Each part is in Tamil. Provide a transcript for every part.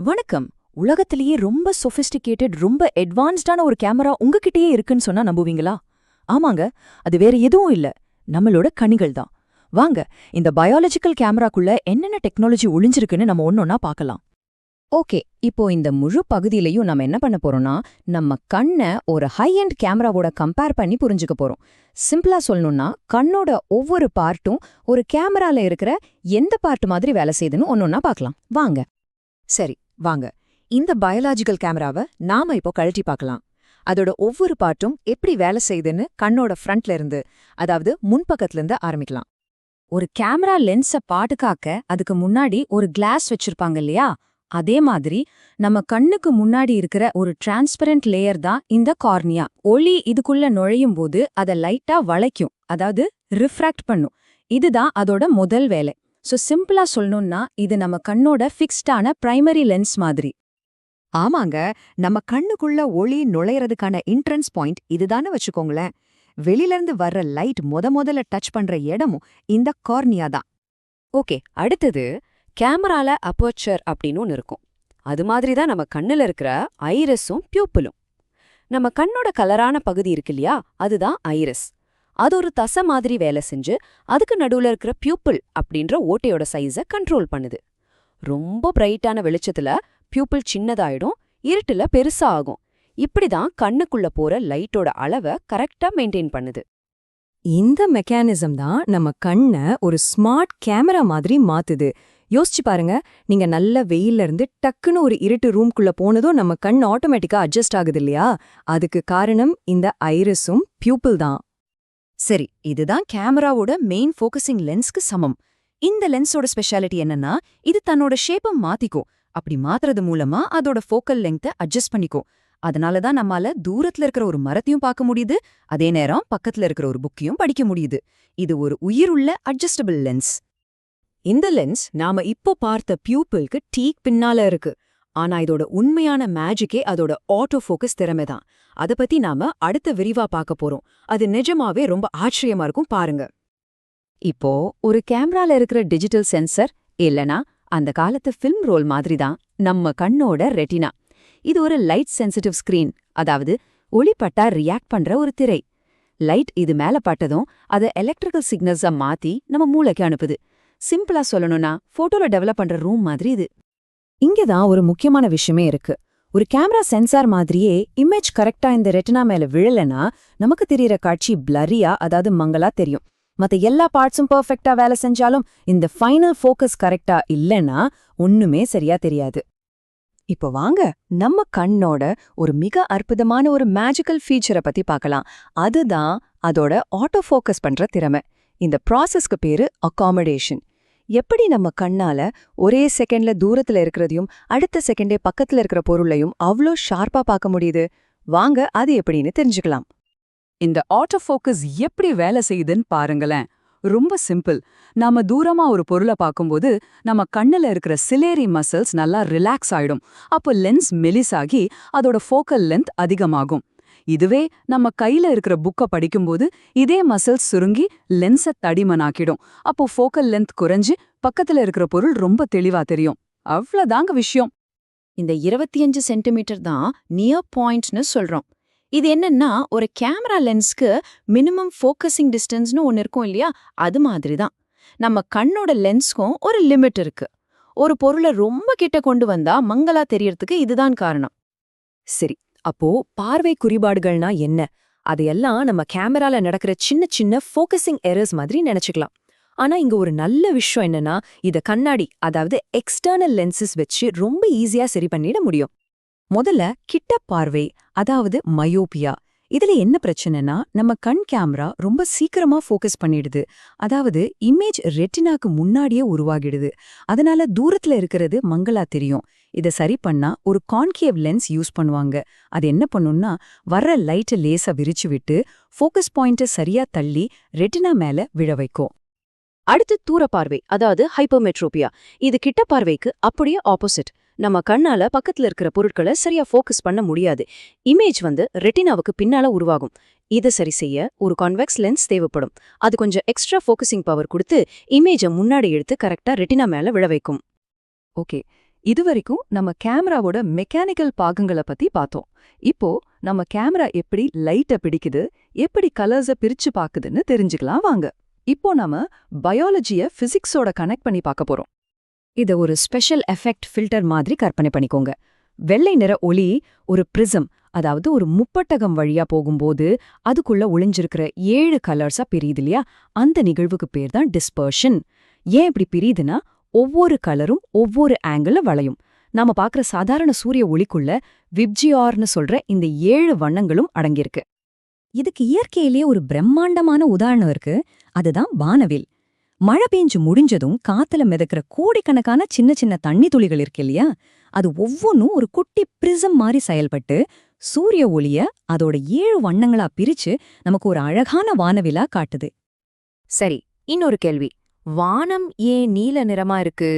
வணக்கம். உலகத்திலேயே ரொம்ப சொபிஸ்டிகேட்டட் ரொம்ப அட்வான்ஸ்டான ஒரு கேமரா உங்ககிட்டயே இருக்குன்னு சொன்னா நம்புவீங்களா? ஆமாங்க, அது வேற எதுவும் இல்ல, நம்மளோட கண்கள் தான். வாங்க, இந்த பயாலஜிக்கல் கேமராக்குள்ள என்னென்ன டெக்னாலஜி ஒளிஞ்சிருக்குன்னு நம்ம ஒன்னொன்னா பார்க்கலாம். ஓகே, இப்போ இந்த முழு பகுதியிலையும் நம்ம என்ன பண்ண போறோம்னா, நம்ம கண்ணை ஒரு ஹை எண்ட் கேமராவோட கம்பேர் பண்ணி புரிஞ்சுக்க போறோம். சிம்பிளா சொல்லணும்னா, கண்ணோட ஒவ்வொரு பார்ட்டும் ஒரு கேமரால இருக்கிற எந்த பார்ட் மாதிரி வேலை செய்யுதுன்னு ஒன்னொன்னா பார்க்கலாம். வாங்க. சரி, வாங்க. இந்த பயாலஜிக்கல் கேமராவை நாம இப்போ கழட்டி பார்க்கலாம். அதோட ஒவ்வொரு பார்ட்டும் எப்படி வேலை செய்யுதுன்னு கண்ணோட ஃப்ரண்ட்ல இருந்து, அதாவது முன்பக்கத்துல இருந்து ஆரம்பிக்கலாம். ஒரு கேமரா லென்ஸை பாதுகாக்க அதுக்கு முன்னாடி ஒரு கிளாஸ் வச்சிருப்பாங்க இல்லையா? அதே மாதிரி நம்ம கண்ணுக்கு முன்னாடி இருக்கிற ஒரு டிரான்ஸ்பரண்ட் லேயர் தான் இந்த கார்னியா. ஒளி இதுக்குள்ள நுழையும் போது அதை லைட்டா வளைக்கும், அதாவது ரிஃப்ராக்ட் பண்ணும். இதுதான் அதோட முதல் வேலை. சோ சிம்பிளா சொல்லணும்னா, இது நம்ம கண்ணோட ஃபிக்ஸ்டான பிரைமரி லென்ஸ் மாதிரி. ஆமாங்க, நம்ம கண்ணுக்குள்ள ஒளி நுழையறதுக்கான என்ட்ரன்ஸ் பாயிண்ட் இதுதானே வச்சுக்கோங்களேன். வெளியில இருந்து வர்ற லைட் முதல்ல டச் பண்ற இடமும் இந்த கார்னியா தான். ஓகே, அடுத்தது கேமரால அப்பர்ச்சர் அப்படின்னு ஒன்று இருக்கும். அது மாதிரி தான் நம்ம கண்ணுல இருக்கிற ஐரிஸும் பியூப்பிளும். நம்ம கண்ணோட கலரான பகுதி இருக்கு இல்லையா, அதுதான் ஐரிஸ். அது ஒரு தசை மாதிரி வேலை செஞ்சு அதுக்கு நடுவுல இருக்கிற பியூப்பிள் அப்படின்ற ஓட்டையோட சைஸை கண்ட்ரோல் பண்ணுது. ரொம்ப பிரைட்டான வெளிச்சத்துல பியூப்பிள் சின்னதாயிடும், இருட்டுல பெருசா ஆகும். இப்படிதான் கண்ணுக்குள்ள போற லைட்டோட அளவை கரெக்டா மெயின்டைன் பண்ணுது. இந்த மெக்கானிசம் தான் நம்ம கண்ணை ஒரு ஸ்மார்ட் கேமரா மாதிரி மாத்துது. யோசிச்சு பாருங்க, நீங்க நல்ல வெயில்ல இருந்து டக்குன்னு ஒரு இருட்டு ரூம்குள்ள போனதும் நம்ம கண் ஆட்டோமேட்டிக்கா அட்ஜஸ்ட் ஆகுது இல்லையா? அதுக்கு காரணம் இந்த ஐரிஸும் பியூப்பிள் தான். சரி, இதுதான் கேமராவோட மெயின் ஃபோக்கஸிங் லென்ஸ்க்கு சமம். இந்த லென்ஸோட ஸ்பெஷாலிட்டி என்னன்னா, இது தன்னோட ஷேப்பை மாத்திக்கும். அப்படி மாத்துறது மூலமா அதோட ஃபோக்கல் லெங்த்தை அட்ஜஸ்ட் பண்ணிக்கும். அதனால தான் நம்மால தூரத்துல இருக்கிற ஒரு மரத்தையும் பார்க்க முடியுது, அதே நேரம் பக்கத்துல இருக்கிற ஒரு புக்கையும் படிக்க முடியுது. இது ஒரு உயிருள்ள அட்ஜஸ்டபிள் லென்ஸ். இந்த லென்ஸ் நாம இப்போ பார்த்த பியூப்பிளுக்கு டீக் பின்னால இருக்கு. ஆனா இதோட உண்மையான மேஜிக்கே அதோட ஆட்டோ ஃபோக்கஸ் திறமை தான். அத பத்தி நாம அடுத்த விரிவா பார்க்க போறோம். அது நிஜமாவே ரொம்ப ஆச்சரியமா இருக்கும், பாருங்க. இப்போ ஒரு கேமரால இருக்கிற டிஜிட்டல் சென்சர் இல்லனா அந்த காலத்து ஃபில்ம் ரோல் மாதிரி தான் நம்ம கண்ணோட ரெட்டினா. இது ஒரு லைட் சென்சிட்டிவ் ஸ்கிரீன், அதாவது ஒளிப்பட்டா ரியாக்ட் பண்ற ஒரு திரை. லைட் இது மேல பட்டதும் அதை எலக்ட்ரிக்கல் சிக்னல்ஸா மாத்தி நம்ம மூளைக்கு அனுப்புது. சிம்பிளா சொல்லணும்னா, போட்டோல டெவலப் பண்ற ரூம் மாதிரி இது. இங்கதான் ஒரு முக்கியமான விஷயமே இருக்கு. ஒரு கேமரா சென்சார் மாதிரியே இமேஜ் கரெக்டா இந்த ரெட்டினா மேல விழலனா நமக்கு தெரியற காட்சி பிளரியா, அதாவது மங்களா தெரியும். மத்த எல்லா பார்ட்ஸும் பெர்ஃபெக்ட்டா வேலை செஞ்சாலும் இந்த ஃபைனல் ஃபோக்கஸ் கரெக்டா இல்லனா ஒண்ணுமே சரியா தெரியாது. இப்போ வாங்க, நம்ம கண்ணோட ஒரு மிக அற்புதமான ஒரு மேஜிக்கல் ஃபீச்சரை பத்தி பார்க்கலாம். அதுதான் அதோட ஆட்டோ ஃபோக்கஸ் பண்ற திறமை. இந்த ப்ராசஸ்க்கு பேரு அகாமடேஷன். எப்படி நம்ம கண்ணால ஒரே செகண்ட்ல தூரத்துல இருக்கிறதையும் அடுத்த செகண்டே பக்கத்துல இருக்கிற பொருளையும் அவ்வளோ ஷார்ப்பா பார்க்க முடியுது? வாங்க, அது எப்படின்னு தெரிஞ்சுக்கலாம். இந்த ஆட்டோ ஃபோக்கஸ் எப்படி வேலை செய்யுதுன்னு பாருங்களேன். ரொம்ப சிம்பிள். நாம தூரமா ஒரு பொருளை பார்க்கும்போது நம்ம கண்ணுல இருக்கிற சிலேரி மசில்ஸ் நல்லா ரிலாக்ஸ் ஆயிடும். அப்போ லென்ஸ் மெலிசாகி அதோட ஃபோக்கல் லென்த் அதிகமாகும். இதுவே நம்ம கையில இருக்கிற புக்கை படிக்கும்போது இதே மசில்ஸ் சுருங்கி லென்ஸை தடிமனாக்கிடும். அப்போ ஃபோக்கல் லென்த் குறைஞ்சு பக்கத்துல இருக்கிற பொருள் ரொம்ப தெளிவா தெரியும். அவ்வளவுதாங்க விஷயம். இந்த 25 சென்டிமீட்டர் தான் நியர் பாயிண்ட்னு சொல்றோம். இது என்னன்னா, ஒரு கேமரா லென்ஸ்க்கு மினிமம் ஃபோக்கஸிங் டிஸ்டன்ஸ்னு ஒன்று இருக்கும் இல்லையா? அது மாதிரி தான் நம்ம கண்ணோட லென்ஸ்க்கும் ஒரு லிமிட் இருக்கு. ஒரு பொருளை ரொம்ப கிட்ட கொண்டு வந்தா மங்களா தெரியறதுக்கு இதுதான் காரணம். சரி, அப்போ பார்வை குறைபாடுகள்னா என்ன? அதையெல்லாம் நம்ம கேமரால நடக்கிற சின்ன சின்ன ஃபோக்கஸிங் எரர்ஸ் மாதிரி நினைச்சுக்கலாம். ஆனா இங்க ஒரு நல்ல விஷயம் என்னன்னா, இத கண்ணாடி, அதாவது எக்ஸ்டர்னல் லென்சஸ் வச்சு ரொம்ப ஈஸியா சரி பண்ணிட முடியும். முதல்ல கிட்ட பார்வை, அதாவது மயோபியா. இதுல என்ன பிரச்சனைனா, நம்ம கண் கேமரா ரொம்ப சீக்கிரமா ஃபோக்கஸ் பண்ணிடுது. அதாவது இமேஜ் ரெட்டினாக்கு முன்னாடியே உருவாகிடுது. அதனால தூரத்துல இருக்கிறது மங்களா தெரியும். இதை சரி பண்ணா ஒரு கான்கேவ் லென்ஸ் யூஸ் பண்ணுவாங்க. அது என்ன பண்ணும்னா, வர்ற லைட்டை லேசா விரிச்சு விட்டு ஃபோக்கஸ் பாயிண்ட்டை சரியா தள்ளி ரெட்டினா மேல விழ வைக்கும். அடுத்து தூர பார்வை, அதாவது ஹைப்பர்மெட்ரோபியா. இது கிட்ட பார்வைக்கு அப்படியே ஆப்போசிட். நம்ம கண்ணால பக்கத்துல இருக்கிற பொருட்களை சரியா ஃபோக்கஸ் பண்ண முடியாது. இமேஜ் ரெட்டினாவுக்கு பின்னால உருவாகும். இதை சரி செய்ய ஒரு கான்வெக்ஸ் லென்ஸ் தேவைப்படும். அது கொஞ்சம் எக்ஸ்ட்ரா ஃபோக்கஸிங் பவர் கொடுத்து இமேஜை முன்னாடி எடுத்து கரெக்டா ரெட்டினா மேல விழ வைக்கும். ஓகே, இதுவரைக்கும் நம்ம கேமராவோட மெக்கானிக்கல் பாகங்களை பத்தி பார்த்தோம். இப்போ நம்ம கேமரா எப்படி லைட்ட பிடிக்குது, எப்படி கலர்ஸ பிரிச்சு பாக்குதுன்னு தெரிஞ்சுக்கலாம் வாங்க. இப்போ நாம பயாலஜிய பிசிக்ஸோட கனெக்ட் பண்ணி பார்க்க போறோம். இத ஒரு ஸ்பெஷல் எஃபெக்ட் ஃபில்டர் மாதிரி கற்பனை பண்ணிக்கோங்க. வெள்ளை நிற ஒளி ஒரு பிரிசம், அதாவது ஒரு முப்பட்டகம் வழியா போகும்போது அதுக்குள்ள ஒளிஞ்சிருக்கிற 7 கலர்ஸா பிரியுது இல்லையா? அந்த நிகழ்வுக்கு பேர் தான் டிஸ்பர்ஷன். ஏன் இப்படி பிரியுதுன்னா, ஒவ்வொரு கலரும் ஒவ்வொரு ஆங்கிள்ல வளையும். நாம பாக்குற சாதாரண சூரிய ஒளிக்குள்ள விப்ஜிஆர்னு சொல்ற இந்த 7 வண்ணங்களும் அடங்கியிருக்கு. இதுக்கு இயற்கையிலேயே ஒரு பிரம்மாண்டமான உதாரணம் இருக்கு. அதுதான் வானவில். மழை பெஞ்சு முடிஞ்சதும் காத்துல மிதக்கிற கோடிக்கணக்கான சின்ன சின்ன தண்ணி துளிகள் இருக்கு இல்லையா? அது ஒவ்வொன்னும் ஒரு குட்டி பிரிசம் மாதிரி செயல்பட்டு சூரிய ஒளிய அதோட 7 வண்ணங்களா பிரிச்சு நமக்கு ஒரு அழகான வானவிலா காட்டுது. சரி, இன்னொரு கேள்வி. வானம் ஏன் நீல நிறமா இருக்கு?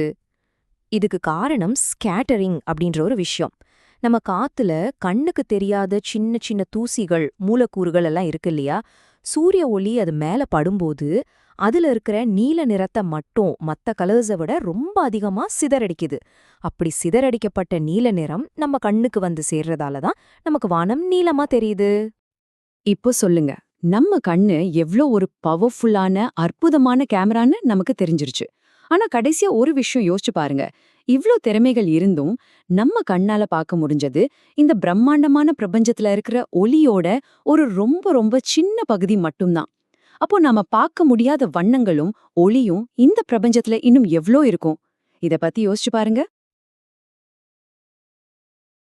இதுக்கு காரணம் ஸ்கேட்டரிங் அப்படின்ற ஒரு விஷயம். நம்ம காத்துல கண்ணுக்கு தெரியாத சின்ன சின்ன தூசிகள், மூலக்கூறுகள் எல்லாம் இருக்கு இல்லையா? சூரிய ஒளி அது மேல படும்போது அதுல இருக்கிற நீல நிறத்தை மட்டும் மத்த கலர்ஸை விட ரொம்ப அதிகமா சிதறடிக்குது. அப்படி சிதறடிக்கப்பட்ட நீல நிறம் நம்ம கண்ணுக்கு வந்து சேர்றதால தான் நமக்கு வானம் நீலமா தெரியுது. இப்போ சொல்லுங்க, நம்ம கண்ணு எவ்ளோ ஒரு பவர்ஃபுல்லான அற்புதமான கேமரான்னு நமக்கு தெரிஞ்சிருச்சு. ஆனா கடைசியா ஒரு விஷயம் யோசிச்சு பாருங்க. இவ்ளோ திறமைகள் இருந்தும் நம்ம கண்ணால பார்க்க முடிஞ்சது இந்த பிரம்மாண்டமான பிரபஞ்சத்துல இருக்கிற ஒளியோட ஒரு ரொம்ப ரொம்ப சின்ன பகுதி மட்டும்தான். அப்போ நாம பார்க்க முடியாத வண்ணங்களும் ஒளியும் இந்த பிரபஞ்சத்துல இன்னும் எவ்ளோ இருக்கும்? இத பத்தி யோசிச்சு பாருங்க.